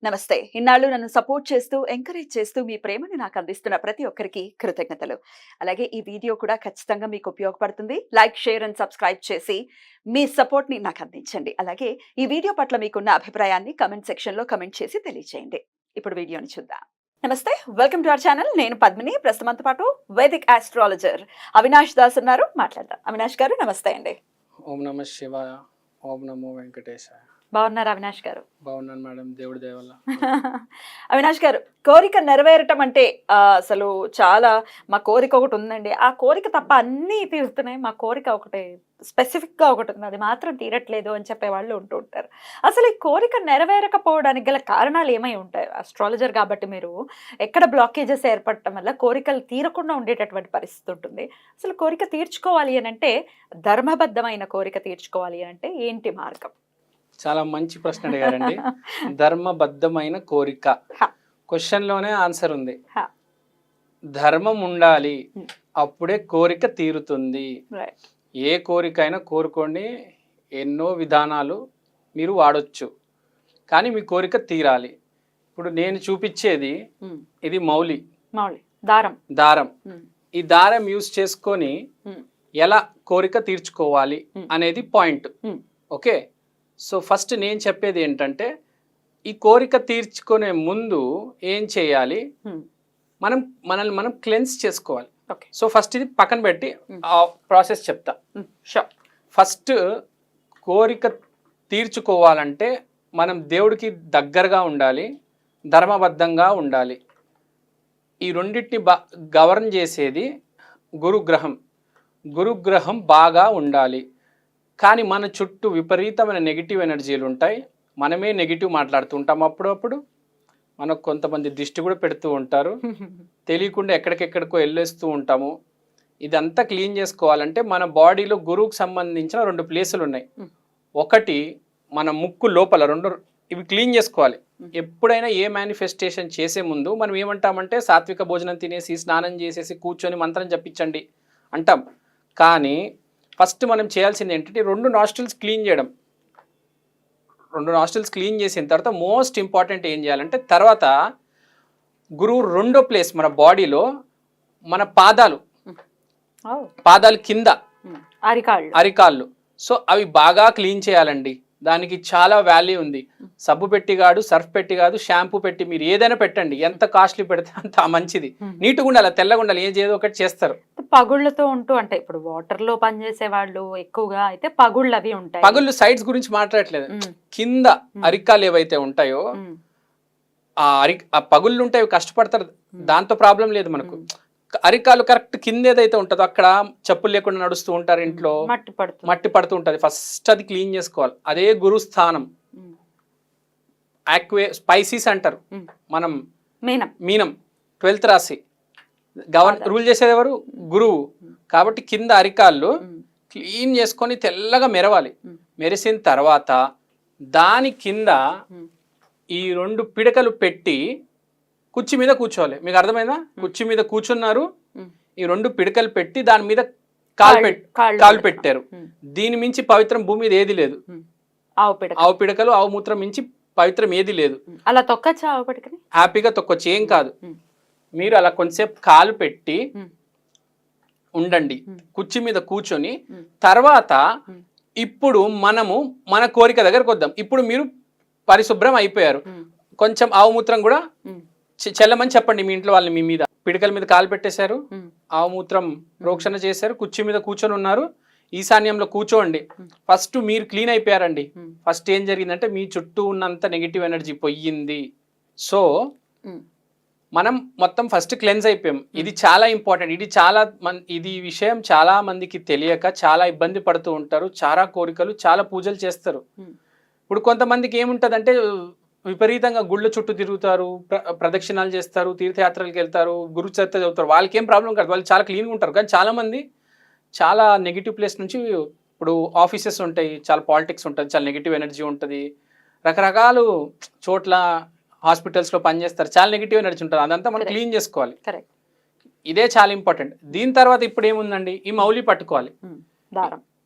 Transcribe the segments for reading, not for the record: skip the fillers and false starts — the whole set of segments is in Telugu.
నమస్తే. ఇన్నాళ్ళు నన్ను సపోర్ట్ చేస్తూ, ఎంకరేజ్ చేస్తూ మీ ప్రేమను నాకు అందిస్తున్న ప్రతి ఒక్కరికి కృతజ్ఞతలు. అలాగే ఈ వీడియో కూడా ఖచ్చితంగా మీకు ఉపయోగపడుతుంది. లైక్, షేర్ అండ్ సబ్స్క్రైబ్ చేసి మీ సపోర్ట్‌ని నాకు అందించండి. అలాగే ఈ వీడియో పట్ల మీకున్న అభిప్రాయాన్ని కామెంట్ సెక్షన్‌లో కామెంట్ చేసి తెలియజేయండి. ఇప్పుడు వీడియోని చూద్దాం. నమస్తే. Welcome to our channel. నేను పద్మిని. ప్రస్తుతం మనతో పాటు వేదిక్ ఆస్ట్రాలజర్ అవినాష్ దాస్ ఉన్నారు. మాట్లాడదాం. అవినాష్ గారు నమస్తే అండి. ఓం నమ శివాయ. ఓం నమో వెంకటేశాయ. బాగున్నారా అవినాష్ గారు? బాగున్నాను మేడం, దేవుడి దయ వల్ల. అవినాష్ గారు, కోరిక నెరవేరటం అంటే అసలు చాలా మా కోరిక ఒకటి ఉందండి. ఆ కోరిక తప్ప అన్నీ తీరుతున్నాయి. మా కోరిక ఒకటి స్పెసిఫిక్గా ఒకటి ఉంది, అది మాత్రం తీరట్లేదు అని చెప్పే వాళ్ళు ఉంటూ ఉంటారు. అసలు ఈ కోరిక నెరవేరకపోవడానికి గల కారణాలు ఏమై ఉంటాయి? ఆస్ట్రాలజర్ కాబట్టి మీరు ఎక్కడ బ్లాకేజెస్ ఏర్పడటం వల్ల కోరికలు తీరకుండా ఉండేటటువంటి పరిస్థితి ఉంటుంది. అసలు కోరిక తీర్చుకోవాలి అని అంటే, ధర్మబద్ధమైన కోరిక తీర్చుకోవాలి అని అంటే ఏంటి మార్గం? చాలా మంచి ప్రశ్న అడిగారండి. ధర్మబద్ధమైన కోరిక క్వశ్చన్లోనే ఆన్సర్ ఉంది. ధర్మం ఉండాలి, అప్పుడే కోరిక తీరుతుంది. ఏ కోరికైనా కోరుకోండి, ఎన్నో విధానాలు మీరు వాడొచ్చు, కానీ మీ కోరిక తీరాలి. ఇప్పుడు నేను చూపించేది ఇది మౌలి దారం. ఈ దారం యూజ్ చేసుకొని ఎలా కోరిక తీర్చుకోవాలి అనేది పాయింట్. ఓకే, సో ఫస్ట్ నేను చెప్పేది ఏంటంటే, ఈ కోరిక తీర్చుకునే ముందు ఏం చేయాలి, మనల్ని మనం క్లెన్స్ చేసుకోవాలి. సో ఫస్ట్ ఇది పక్కన పెట్టి ఆ ప్రాసెస్ చెప్తా. ఫస్ట్ కోరిక తీర్చుకోవాలంటే మనం దేవుడికి దగ్గరగా ఉండాలి, ధర్మబద్ధంగా ఉండాలి. ఈ రెండింటిని గవర్న్ చేసేది గురుగ్రహం బాగా ఉండాలి. కానీ మన చుట్టూ విపరీతమైన నెగిటివ్ ఎనర్జీలు ఉంటాయి. మనమే నెగిటివ్ మాట్లాడుతూ ఉంటాం. అప్పుడప్పుడు మనకు కొంతమంది దిష్టి కూడా పెడుతూ ఉంటారు. తెలియకుండా ఎక్కడికెక్కడికో వెళ్ళేస్తూ ఉంటాము. ఇదంతా క్లీన్ చేసుకోవాలంటే మన బాడీలో గురువుకు సంబంధించిన 2 ప్లేసులు ఉన్నాయి. ఒకటి మన ముక్కు లోపల, ఇవి క్లీన్ చేసుకోవాలి. ఎప్పుడైనా ఏ మేనిఫెస్టేషన్ చేసే ముందు మనం ఏమంటామంటే, సాత్విక భోజనం తినేసి స్నానం చేసేసి కూర్చొని మంత్రం జపించండి అంటాం. కానీ ఫస్ట్ మనం చేయాల్సింది ఏంటంటే 2 నాస్ట్రిల్స్ క్లీన్ చేయడం. 2 నాస్ట్రిల్స్ క్లీన్ చేసిన తర్వాత మోస్ట్ ఇంపార్టెంట్ ఏం చేయాలంటే, తర్వాత గురువు 2వ ప్లేస్ మన బాడీలో మన పాదాలు కింద అరికాళ్ళు. సో అవి బాగా క్లీన్ చేయాలండి. దానికి చాలా వాల్యూ ఉంది. సబ్బు పెట్టి కాదు, సర్ఫ్ పెట్టి కాదు, షాంపూ పెట్టి మీరు ఏదైనా పెట్టండి. ఎంత కాస్ట్లీ పెడితే అంత మంచిది. నీట్గా ఉండాలి, తెల్లగా ఉండాలి. ఏదో ఒకటి చేస్తారు. పగుళ్ళతో ఉంటూ అంటే ఇప్పుడు వాటర్ లో పనిచేసే వాళ్ళు ఎక్కువగా అయితే పగుళ్ళు అవి ఉంటాయి. పగుళ్ళు సైడ్స్ గురించి మాట్లాడట్లేదు. కింద అరికాలు ఏవైతే ఉంటాయో ఆ పగుళ్ళు ఉంటాయి, కష్టపడతారు. దాంతో ప్రాబ్లం లేదు మనకు. అరికాలు కరెక్ట్ కింద ఏదైతే ఉంటుందో అక్కడ చెప్పులు లేకుండా నడుస్తూ ఉంటారు, ఇంట్లో మట్టి పడుతూ ఉంటుంది. ఫస్ట్ అది క్లీన్ చేసుకోవాలి. అదే గురు స్థానం. స్పైసీస్ అంటారు. మనం మీనం 12th రాశి రూల్ చేసేది ఎవరు? గురువు. కాబట్టి కింద అరికాళ్ళు క్లీన్ చేసుకొని తెల్లగా మెరవాలి. మెరిసిన తర్వాత దాని కింద ఈ 2 పిడకలు పెట్టి కుర్చీ మీద కూర్చోవాలి. మీకు అర్థమైందా? కుర్చీ మీద కూర్చున్నారు, ఈ 2 పిడకలు పెట్టి దాని మీద కాలు పెట్టారు. దీని మించి పవిత్రం భూమి మీద ఏది లేదు. ఆవు పిడకలు, ఆవు మూత్రం మించి పవిత్రం ఏది లేదు. అలా తొక్కచ్చు, ఆవు పిడకని హ్యాపీగా తొక్కొచ్చు, ఏం కాదు. మీరు అలా కొంచెంసేపు కాలు పెట్టి ఉండండి, కుర్చీ మీద కూర్చొని. తర్వాత ఇప్పుడు మనము మన కోరిక దగ్గరకు వద్దాం. ఇప్పుడు మీరు పరిశుభ్రం అయిపోయారు, కొంచెం ఆవు మూత్రం కూడా చెల్లమని చెప్పండి మీ ఇంట్లో వాళ్ళని. మీ మీద పిడకల మీద కాలు పెట్టేశారు, ఆవు మూత్రం ప్రోక్షణ చేశారు, కుర్చీ మీద కూర్చొని ఉన్నారు, ఈశాన్యంలో కూర్చోండి. ఫస్ట్ మీరు క్లీన్ అయిపోయారండి. ఫస్ట్ ఏం జరిగిందంటే, మీ చుట్టూ ఉన్నంత నెగిటివ్ ఎనర్జీ పోయింది. సో మనం మొత్తం ఫస్ట్ క్లెన్స్ అయిపోయాం. ఇది చాలా ఇంపార్టెంట్. ఇది విషయం చాలా మందికి తెలియక చాలా ఇబ్బంది పడుతూ ఉంటారు. చాలా కోరికలు, చాలా పూజలు చేస్తారు. ఇప్పుడు కొంతమందికి ఏముంటదంటే, విపరీతంగా గుళ్ళ చుట్టూ తిరుగుతారు, ప్రదక్షిణాలు చేస్తారు, తీర్థయాత్రలకు వెళ్తారు, గురు చరిత్ర చదువుతారు. వాళ్ళకి ఏం ప్రాబ్లం కాదు, వాళ్ళు చాలా క్లీన్గా ఉంటారు. కానీ చాలా మంది చాలా నెగిటివ్ ప్లేస్ నుంచి, ఇప్పుడు ఆఫీసెస్ ఉంటాయి, చాలా పాలిటిక్స్ ఉంటుంది, చాలా నెగిటివ్ ఎనర్జీ ఉంటుంది, రకరకాల చోట్ల హాస్పిటల్స్లో పనిచేస్తారు, చాలా నెగిటివ్ ఎనర్జీ ఉంటుంది. అదంతా మనం క్లీన్ చేసుకోవాలి. ఇదే చాలా ఇంపార్టెంట్. దీని తర్వాత ఇప్పుడు ఏముందండి, ఈ మౌలి పట్టుకోవాలి,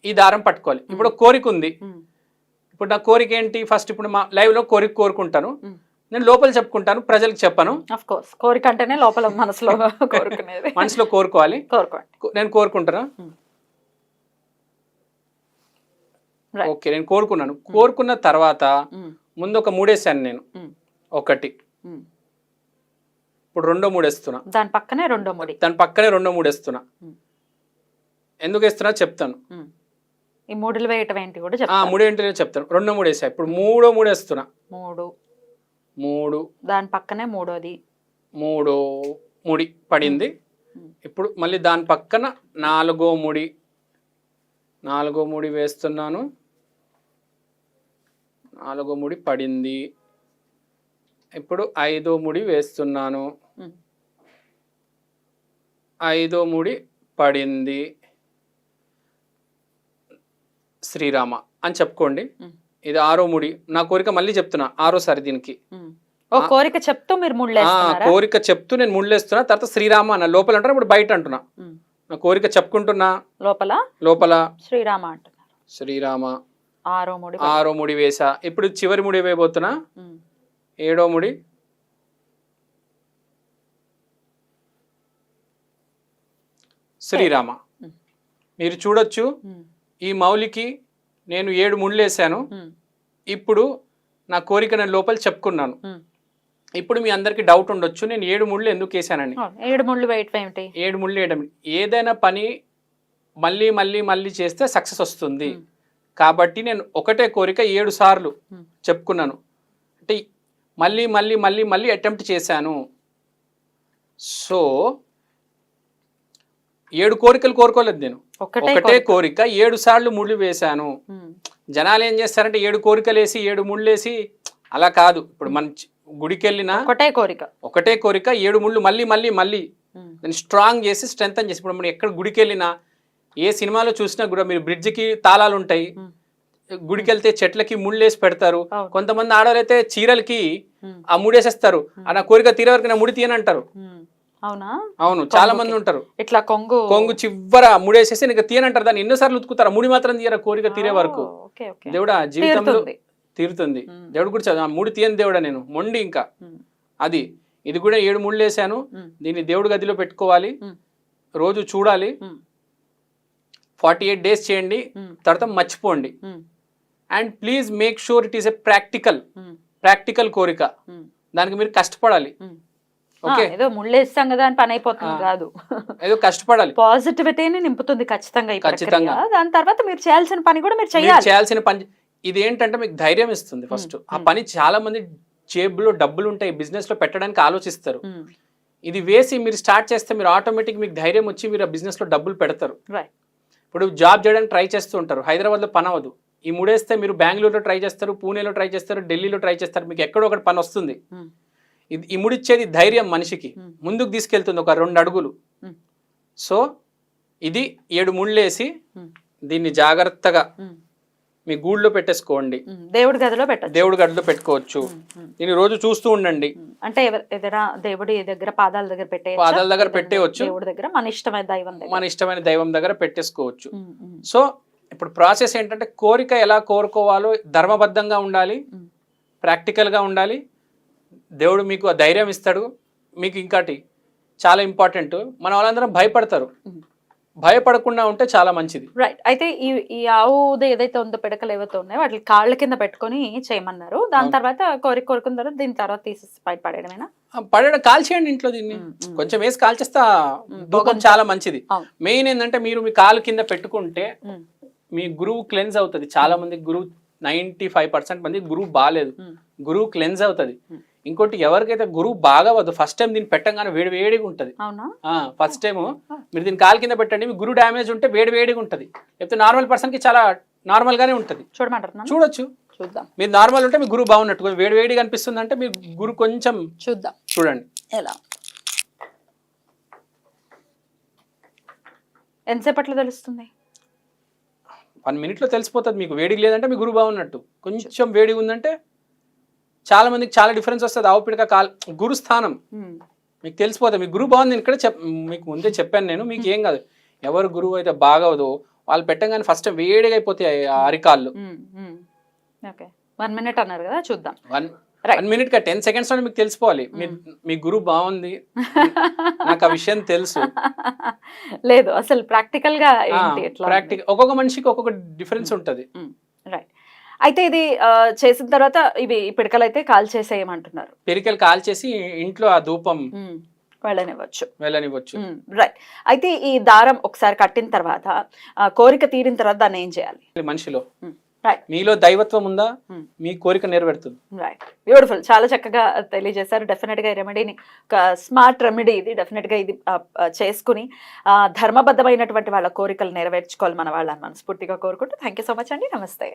ఈ దారం పట్టుకోవాలి. ఇప్పుడు కోరిక ఉంది. ఇప్పుడు నా కోరిక ఏంటి? ఫస్ట్ ఇప్పుడు మా లైవ్లో కోరుకుంటాను, నేను లోపల చెప్పుకుంటాను, ప్రజలకు చెప్పను. ఆఫ్ కోర్స్ కోరిక అంటేనే లోపల మనసులో కోరుకునేది. మనసులో కోరుకోవాలి. కోరుకోండి. నేను కోరుకుంటానా? Right. ఓకే, నేను కోరుకున్నాను. కోరుకున్న తర్వాత ముందు ఒక 3 వేసాను నేను. ఒకటి, ఇప్పుడు రెండో 3 వేస్తున్నా. దాని పక్కనే రెండో 3. దాని పక్కనే రెండో 3 వేస్తున్నా. ఎందుకు వేస్తున్నా చెప్తాను. ఈ 3లు వేయటం ఏంటి కూడా 3 ఏంటి చెప్తాను. రెండో 3 వేసా. ఇప్పుడు మూడో 3 వేస్తున్నా. 3 దాని పక్కనే మూడోది. 3 ముడి పడింది. ఇప్పుడు మళ్ళీ దాని పక్కన 4వ ముడి వేస్తున్నాను. 4వ ముడి పడింది. ఇప్పుడు 5వ ముడి వేస్తున్నాను. 5వ ముడి పడింది. శ్రీరామ అని చెప్పుకోండి. ఇది 6వ ముడి. నా కోరిక మళ్ళీ చెప్తున్నా 6వసారి దీనికి. కోరిక చెప్తూ మీరు కోరిక చెప్తూ నేను ముళ్ళేస్తున్నా. తర్వాత శ్రీరామ అన్న లోపల అంటున్నా, ఇప్పుడు బయట అంటున్నా. నా కోరిక చెప్పుకుంటున్నా, లోపల శ్రీరామ అంటున్నారు. శ్రీరామ 6వ ముడి వేసా. ఇప్పుడు చివరి ముడి వేయబోతున్నా. 7వ ముడి. శ్రీరామ. మీరు చూడొచ్చు, ఈ మౌలికి నేను 7 ముళ్ళు వేసాను. ఇప్పుడు నా కోరిక నేను లోపల చెప్పుకున్నాను. ఇప్పుడు మీ అందరికి డౌట్ ఉండొచ్చు, నేను 7 ముళ్ళు ఎందుకు వేసానని. 7 ముళ్ళు వేయటం ఏమిటి? 7 ముళ్ళు వేయడం, ఏదైనా పని మళ్ళీ మళ్ళీ మళ్ళీ చేస్తే సక్సెస్ వస్తుంది. కాబట్టి నేను ఒకటే కోరిక 7 సార్లు చెప్పుకున్నాను. అంటే మళ్ళీ మళ్ళీ మళ్ళీ మళ్ళీ అటెంప్ట్ చేశాను. సో 7 కోరికలు కోరుకోలేదు నేను. ఒకటే కోరిక 7 సార్లు ముళ్ళు వేశాను. జనాలు ఏం చేస్తారంటే 7 కోరికలు వేసి 7 ముళ్ళు వేసి అలా కాదు. ఇప్పుడు మన గుడికి వెళ్ళినా ఒకటే కోరిక 7 ముళ్ళు మళ్ళీ మళ్ళీ మళ్ళీ దాన్ని స్ట్రాంగ్ చేసి స్ట్రెంథన్ చేసి. ఇప్పుడు మనం ఎక్కడ గుడికి వెళ్ళినా, ఏ సినిమాలో చూసినా కూడా మీరు బ్రిడ్జికి తాళాలు ఉంటాయి, గుడికి వెళ్తే చెట్లకి ముళ్ళు వేసి పెడతారు. కొంతమంది ఆడవాళ్ళు అయితే చీరలకి ఆ ముడేసేస్తారు. నా కోరిక తీరే వరకు నా ముడి తీయనంటారు. అవును, చాలా మంది ఉంటారు. ఇట్లా కొంగు చివర ముడేసేసి నీకు తీయనంటారు. దాన్ని ఎన్నోసార్లు ఉతుకుతారు, ముడి మాత్రం తీయరా కోరిక తీరే వరకు. దేవుడా జీవితంలో తీరుతుంది. దేవుడు కూడా ముడి తీయని దేవుడా నేను మొండి. ఇంకా అది ఇది కూడా 7 ముళ్ళు వేసాను. దీన్ని దేవుడి గదిలో పెట్టుకోవాలి, రోజు చూడాలి. 48 డేస్ చేయండి, తర్వాత మర్చిపోండి. And please make sure it is a practical కోరిక. దానికి మీరు కష్టపడాలి. ఓకే, ఏదో ముళ్ళేస్తాం కదా అని పని అయిపోతుంది కాదు, ఏదో కష్టపడాలి. పాజిటివిటీని నింపుతుంది ఖచ్చితంగా. దాని తర్వాత మీరు చేయాల్సిన పని కూడా మీరు చేయాల్సిన పని. ఇది ఏంటంటే మీకు ధైర్యం ఇస్తుంది. ఫస్ట్ ఆ పని చాలా మంది జేబులో డబ్బులు ఉంటాయి, బిజినెస్ లో పెట్టడానికి ఆలోచిస్తారు. ఇది వేసి మీరు స్టార్ట్ చేస్తే మీరు ఆటోమేటిక్ మీకు ధైర్యం వచ్చి మీరు ఆ బిజినెస్ లో డబ్బులు పెడతారు. ఇప్పుడు జాబ్ చేయడానికి ట్రై చేస్తూ ఉంటారు, హైదరాబాద్ లో పని అవ్వదు. ఈ ముడేస్తే మీరు బెంగళూరులో ట్రై చేస్తారు, పూణేలో ట్రై చేస్తారు, ఢిల్లీలో ట్రై చేస్తారు, మీకు ఎక్కడో ఒకటి పని వస్తుంది. ఈ ముడిచ్చేది ధైర్యం, మనిషికి ముందుకు తీసుకెళ్తుంది ఒక 2 అడుగులు. సో ఇది 7 ముళ్ళేసి దీన్ని జాగ్రత్తగా మీ గూళ్ళో పెట్టేసుకోండి. దేవుడి గదిలో పెట్టుకోవచ్చు. దీన్ని రోజు చూస్తూ ఉండండి. అంటే దేవుడి దగ్గర పాదాల దగ్గర పెట్టేయచ్చు. దేవుడి దగ్గర మన ఇష్టమైన దైవం దగ్గర పెట్టేసుకోవచ్చు. సో ఇప్పుడు ప్రాసెస్ ఏంటంటే కోరిక ఎలా కోరుకోవాలో ధర్మబద్ధంగా ఉండాలి, ప్రాక్టికల్గా ఉండాలి. దేవుడు మీకు ఆ ధైర్యం ఇస్తాడు. మీకు ఇంకోటి చాలా ఇంపార్టెంట్, మన వాళ్ళందరం భయపడతారు. భయపడకుండా ఉంటే చాలా మంచిది. రైట్. అయితే ఈ ఆవుది ఏదైతే ఉందో పిడకలు ఏవైతే ఉన్నాయో వాటి కాళ్ళ కింద పెట్టుకొని చేయమన్నారు. దాని తర్వాత కోరుకున్న తర్వాత దీని తర్వాత తీసేసి బయట పడేయడమేనా? కాల్చేయండి ఇంట్లో. దీన్ని కొంచెం వేసి కాల్చేస్తే దూకం చాలా మంచిది. మెయిన్ ఏంటంటే మీరు మీ కాలు కింద పెట్టుకుంటే మీ గురువు క్లెన్స్ అవుతుంది. చాలా మంది గురువు 95% మంది గురువు బాగాలేదు, గురువు క్లెన్స్ అవుతుంది. ఇంకోటి ఎవరికైతే గురువు బాగా వద్దు, ఫస్ట్ టైం దీన్ని పెట్టంగానే వేడిగా ఉంటుంది. ఫస్ట్ టైం మీరు దీన్ని కాలు కింద పెట్టండి, మీ గురువు డ్యామేజ్ ఉంటే వేడిగా ఉంటుంది. లేకపోతే నార్మల్ పర్సన్ కి చాలా నార్మల్ గానే ఉంటుంది. చూడొచ్చు. చూద్దాం. మీరు నార్మల్ ఉంటే మీ గురువు బాగున్నట్టు, వేడిగా అనిపిస్తుంది అంటే మీ గురువు కొంచెం చూడండి. ఎలా ఎంతసేపట్లో తెలుస్తుంది? 1 minute లో తెలిసిపోతుంది. మీకు వేడిగా లేదంటే మీ గురువు బాగున్నట్టు, కొంచెం వేడిగా ఉందంటే చాలా మందికి చాలా డిఫరెన్స్ వస్తుంది. ఆవు పిడక గురు స్థానం మీకు తెలిసిపోతుంది. మీ గురువు బాగుంది. నేను ఇక్కడ మీకు ముందే చెప్పాను నేను, మీకు ఏం కాదు. ఎవరు గురువు అయితే బాగవదో వాళ్ళు పెట్టగానే ఫస్ట్ వేడిగా అయిపోతాయి అరికాళ్ళు. 1 minute అన్నారు కదా, చూద్దాం. Right. 1 minute గా 10 seconds లో మీకు తెలిసిపోవాలి మీ గురువు బాగుంది, నాకు ఆ విషయం తెలుసు. లేదు అసలు ప్రాక్టికల్ గా ఏంటి ఎట్లా ఒక్కొక్క మనిషికి ఒక్కొక్క డిఫరెన్స్ ఉంటది. రైట్. అయితే ఇది చేసిన తర్వాత ఇవి పిడకలు అయితే కాల్ చేసేయమంటున్నారు. పిరికలు కాల్చేసి ఇంట్లో ఆ ధూపం వెళ్ళనివ్వచ్చు. రైట్. అయితే ఈ దారం ఒకసారి కట్టిన తర్వాత కోరిక తీరిన తర్వాత దాన్ని ఏం చేయాలి? మనిషిలో రైట్. మీలో దైవత్వం ఉందా, మీ కోరిక నెరవేరుతుంది. రైట్, బ్యూటిఫుల్, చాలా చక్కగా తెలియజేశారు. డెఫినెట్ గా ఈ రెమెడీని, ఒక స్మార్ట్ రెమెడీ ఇది, డెఫినెట్ గా ఇది చేసుకుని ధర్మబద్ధమైనటువంటి వాళ్ళ కోరికలు నెరవేర్చుకోవాలి మన వాళ్ళని మనస్ఫూర్తిగా కోరుకుంటూ థ్యాంక్ యూ సో మచ్ అండి. నమస్తే.